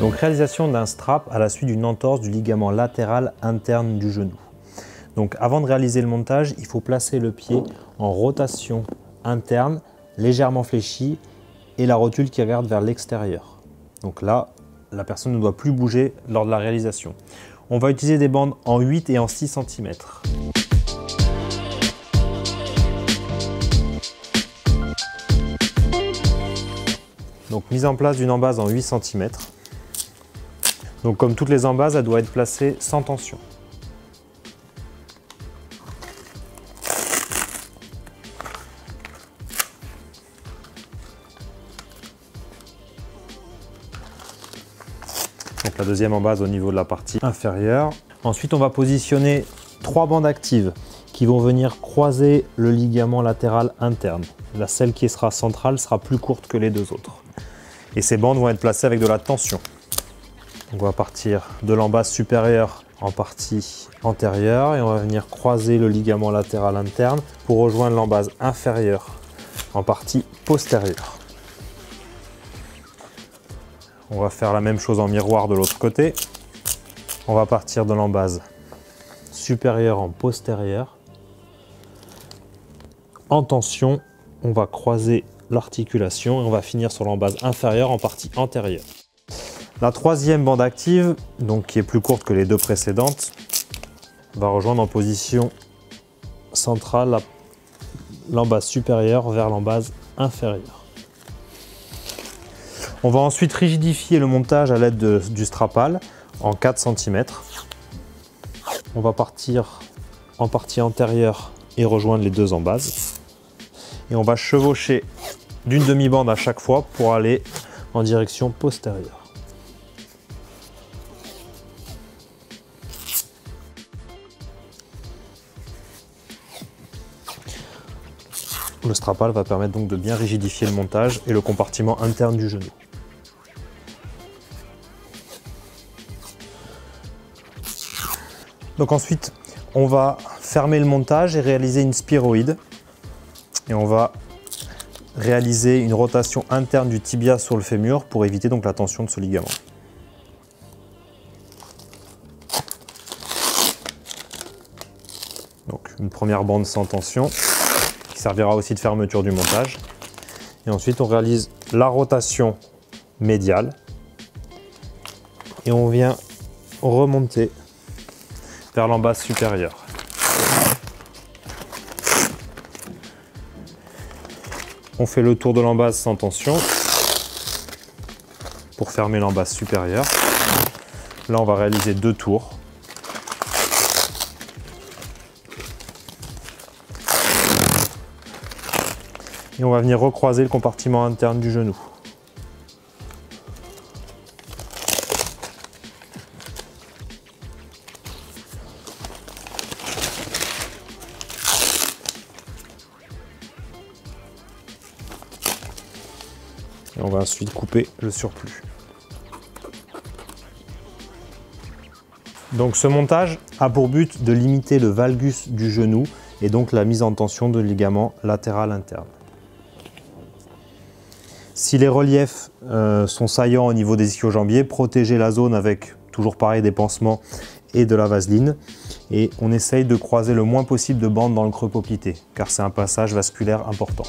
Donc réalisation d'un strap à la suite d'une entorse du ligament latéral interne du genou. Donc avant de réaliser le montage, il faut placer le pied en rotation interne, légèrement fléchie et la rotule qui regarde vers l'extérieur. Donc là, la personne ne doit plus bouger lors de la réalisation. On va utiliser des bandes en 8 et en 6 cm. Donc mise en place d'une embase en 8 cm. Donc comme toutes les embases, elle doit être placée sans tension. Donc la deuxième embase au niveau de la partie inférieure. Ensuite, on va positionner 3 bandes actives qui vont venir croiser le ligament latéral interne. Celle qui sera centrale sera plus courte que les deux autres. Et ces bandes vont être placées avec de la tension. On va partir de l'embase supérieure en partie antérieure et on va venir croiser le ligament latéral interne pour rejoindre l'embase inférieure en partie postérieure. On va faire la même chose en miroir de l'autre côté. On va partir de l'embase supérieure en postérieure. En tension, on va croiser l'articulation et on va finir sur l'embase inférieure en partie antérieure. La troisième bande active, donc qui est plus courte que les deux précédentes, va rejoindre en position centrale l'embase supérieure vers l'embase inférieure. On va ensuite rigidifier le montage à l'aide du strapal en 4 cm. On va partir en partie antérieure et rejoindre les deux embases. Et on va chevaucher d'une demi-bande à chaque fois pour aller en direction postérieure. Le strapal va permettre donc de bien rigidifier le montage et le compartiment interne du genou. Donc ensuite, on va fermer le montage et réaliser une spiroïde. Et on va réaliser une rotation interne du tibia sur le fémur pour éviter donc la tension de ce ligament. Donc une première bande sans tension qui servira aussi de fermeture du montage. Et ensuite on réalise la rotation médiale et on vient remonter vers l'embase supérieure. On fait le tour de l'embase sans tension pour fermer l'embase supérieure. Là, on va réaliser 2 tours. Et on va venir recroiser le compartiment interne du genou. Et on va ensuite couper le surplus. Donc ce montage a pour but de limiter le valgus du genou et donc la mise en tension de ligament latéral interne. Si les reliefs sont saillants au niveau des ischio-jambiers, protégez la zone avec toujours pareil des pansements et de la vaseline. Et on essaye de croiser le moins possible de bandes dans le creux poplité car c'est un passage vasculaire important.